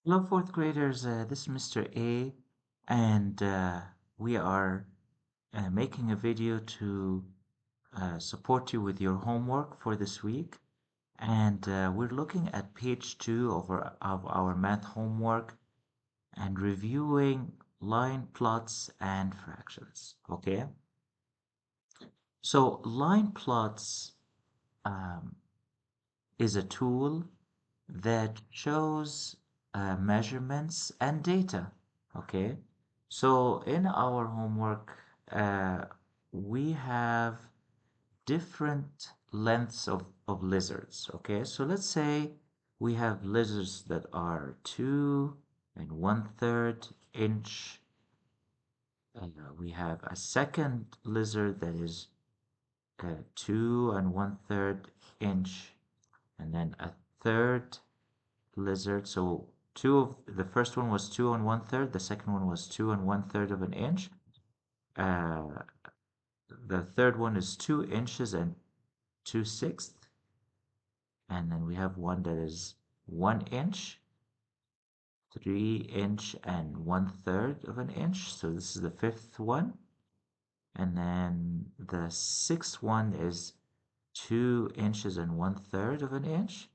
Hello, fourth graders. This is Mr. A, and we are making a video to support you with your homework for this week. And we're looking at page 2 of our math homework and reviewing line plots and fractions. Okay? So, line plots um, is a tool that shows measurements and data. Okay, so in our homework, we have different lengths of lizards. Okay, so let's say we have lizards that are 2 and 1/3 inch. We have a second lizard that is 2 and 1/3 inch, and then a third lizard. So the first one was 2 and 1/3. The second one was 2 and 1/3 of an inch. Uh, the third one is 2 inches and 2/6. And then we have one that is 1 inch, 3 inch and 1/3 of an inch. So this is the fifth one. And then the sixth one is 2 inches and 1/3 of an inch,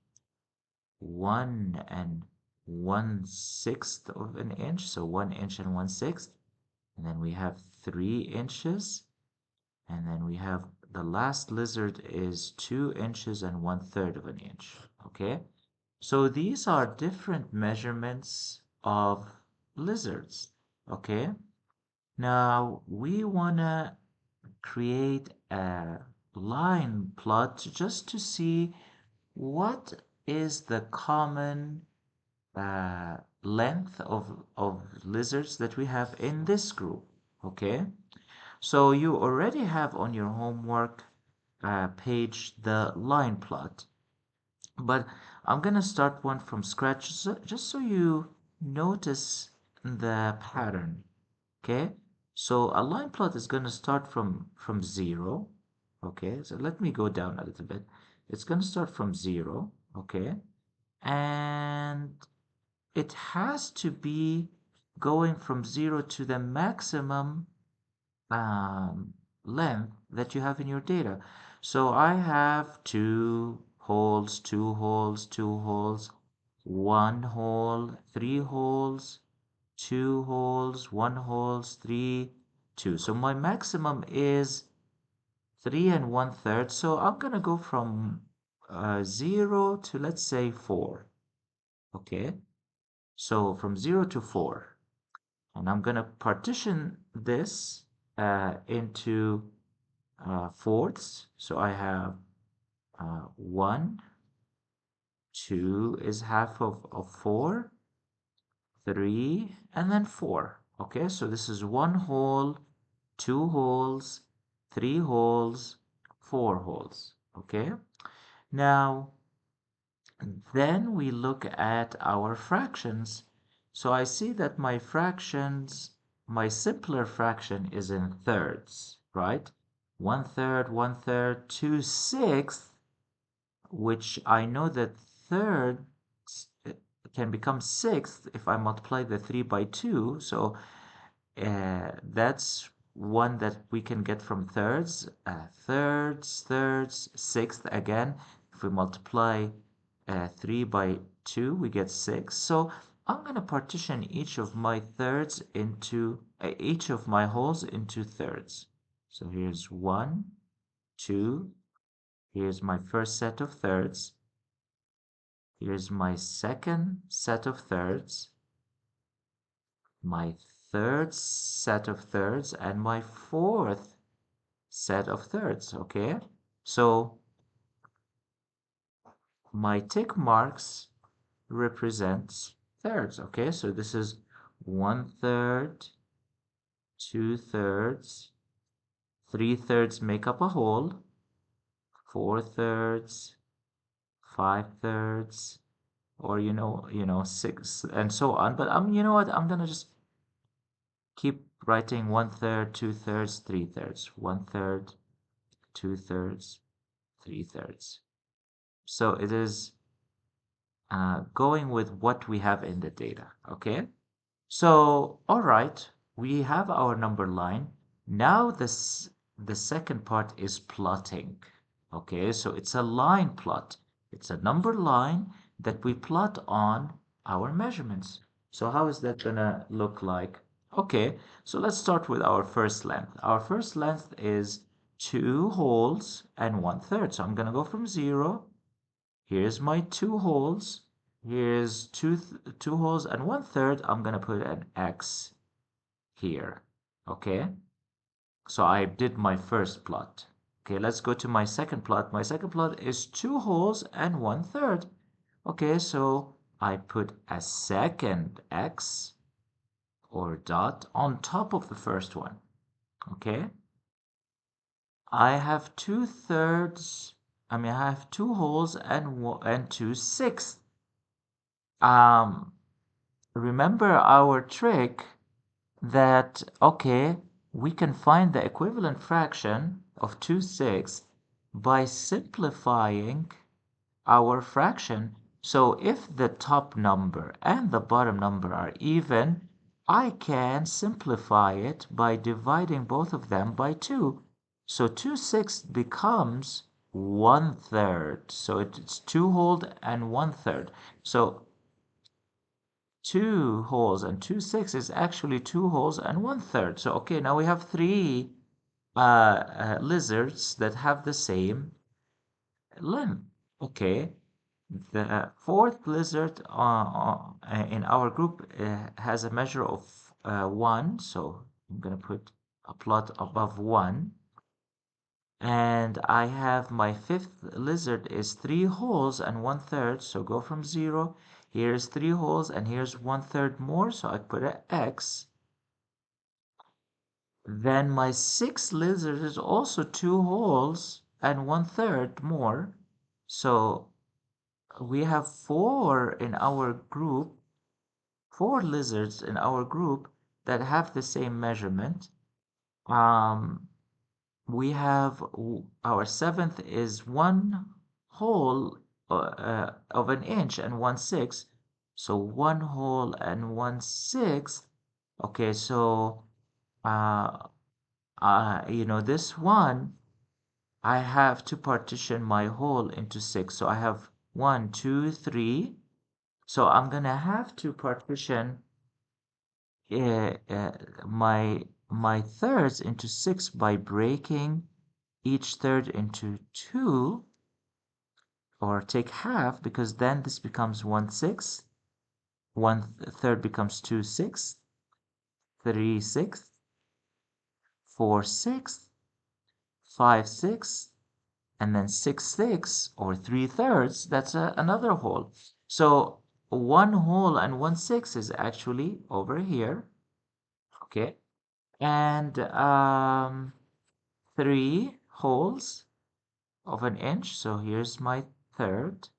1 and 1/6 of an inch, so 1 inch and 1/6. And then we have 3 inches, and then we have the last lizard is 2 inches and 1/3 of an inch. Okay, so these are different measurements of lizards. Okay, now we wanna create a line plot just to see what is the common length of lizards that we have in this group. Okay, so you already have on your homework page the line plot, but I'm gonna start one from scratch just so you notice the pattern. Okay, so a line plot is gonna start from 0. Okay, so let me go down a little bit. It's gonna start from 0. Okay, and it has to be going from 0 to the maximum length that you have in your data. So I have two holes, two holes, two holes, one hole, three holes, two holes, one holes, three, two. So my maximum is 3 and 1/3. So I'm gonna go from 0 to, let's say, 4. Okay, so from 0 to 4. And I'm going to partition this into fourths. So I have 1, 2 is half of 4, 3, and then 4. Okay, so this is one hole, two holes, three holes, four holes. Okay, now then we look at our fractions. So I see that my simpler fraction is in thirds, right? 1/3, 1/3, 2/6, which I know that thirds can become sixth if I multiply the 3 by 2. So that's one that we can get from thirds. Thirds, thirds, sixth again. If we multiply 3 by 2, we get 6. So I'm going to partition each of my thirds into, each of my holes into thirds. So here's 1, 2. Here's my first set of thirds. Here's my second set of thirds, my third set of thirds, and my fourth set of thirds. Okay, so my tick marks represents thirds. Okay, so this is 1/3, 2/3, 3/3 make up a whole, 4/3, 5/3, or six, and so on. But you know what? I'm gonna just keep writing 1/3, 2/3, 3/3, 1/3, 2/3, 3/3. So it is going with what we have in the data, okay? So, all right, we have our number line. Now the second part is plotting. Okay, so it's a line plot. It's a number line that we plot on our measurements. So how is that gonna look like? Okay, so let's start with our first length. Our first length is 2 wholes and 1/3. So I'm gonna go from 0. Here's my 2 wholes. Here's 2 wholes and 1/3. I'm gonna put an X here. Okay, so I did my first plot. Okay, let's go to my second plot. My second plot is 2 wholes and 1/3. Okay, so I put a second X or dot on top of the first one. Okay, I have 2/3. I have 2 wholes and 2/6. Um, Remember our trick that, okay, we can find the equivalent fraction of 2/6 by simplifying our fraction. So if the top number and the bottom number are even, I can simplify it by dividing both of them by 2. So 2/6 becomes 1/3. So it's 2 whole and 1/3. So 2 wholes and 2/6 is actually 2 wholes and 1/3. So, okay, now we have three lizards that have the same length. Okay, the fourth lizard in our group has a measure of 1. So I'm going to put a plot above 1. And I have my fifth lizard is 3 wholes and 1/3. So go from 0. Here's 3 wholes and here's 1/3 more. So I put an X. Then my sixth lizard is also 2 wholes and 1/3 more. So we have four in our group, 4 lizards in our group that have the same measurement. We have our seventh is 1 whole of an inch and 1/6. So 1 whole and 1/6. Okay, so this one, I have to partition my whole into 6. So I have 1, 2, 3. So I'm gonna have to partition uh, uh, my thirds into 6 by breaking each third into 2, or take half, because then this becomes 1/6. 1/3 becomes 2/6, 3/6, 4/6, 5/6, and then 6/6 or 3/3. That's another whole. So 1 whole and 1/6 is actually over here. Okay, and 3 wholes of an inch. So here's my third,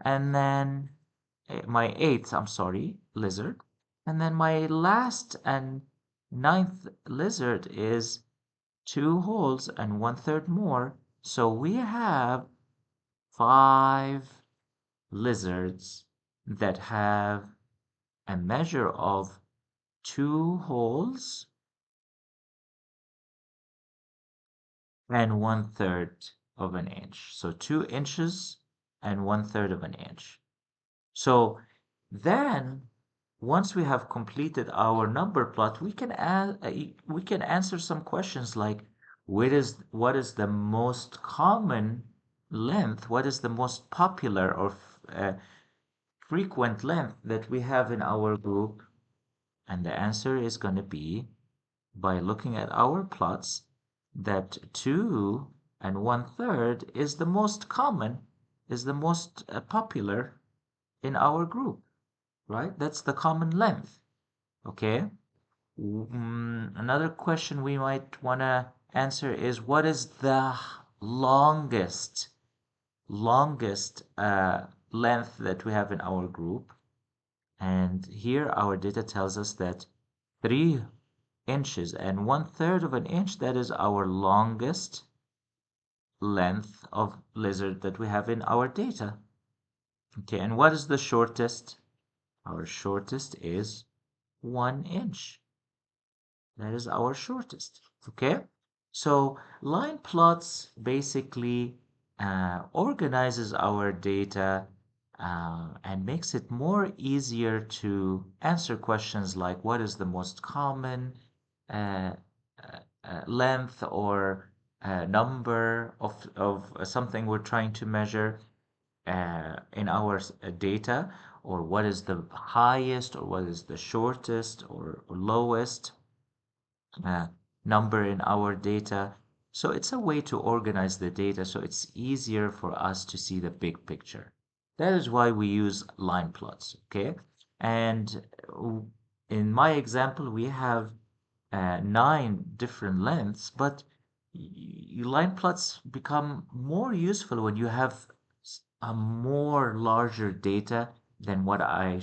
and then my eighth, I'm sorry, lizard. And then my last and ninth lizard is 2 wholes and 1/3 more. So we have 5 lizards that have a measure of 2 wholes and 1/3 of an inch. So 2 inches and 1/3 of an inch. So then, once we have completed our number plot, we can answer some questions like, what is the most common length? What is the most popular or frequent length that we have in our group? And the answer is going to be, by looking at our plots, that 2 and 1/3 is the most common, is the most popular in our group, right? That's the common length. Okay. Another question we might want to answer is, what is the longest length that we have in our group? And here our data tells us that 3 inches and 1/3 of an inch, that is our longest length of lizard that we have in our data. Okay, and what is the shortest? Our shortest is 1 inch. That is our shortest. Okay, so line plots basically organizes our data and makes it more easier to answer questions like what is the most common uh, length or number of something we're trying to measure in our data, or what is the highest or what is the shortest or lowest uh, number in our data. So it's a way to organize the data so it's easier for us to see the big picture. That is why we use line plots, okay? And in my example, we have 9 different lengths, but line plots become more useful when you have a more larger data than what I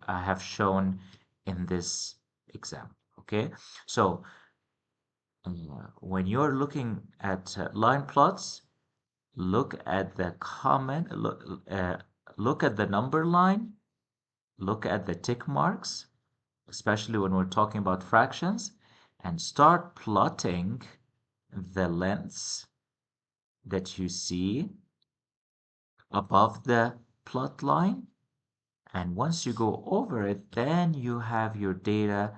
have shown in this example. Okay, so when you're looking at line plots, look at the comment, look at the number line, look at the tick marks, especially when we're talking about fractions, and start plotting the lengths that you see above the plot line. And once you go over it, then you have your data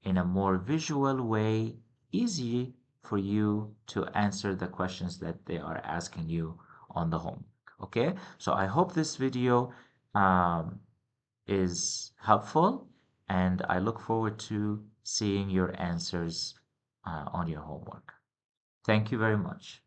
in a more visual way, easy for you to answer the questions that they are asking you on the homework. Okay, so I hope this video um, is helpful, and I look forward to seeing your answers on your homework. Thank you very much.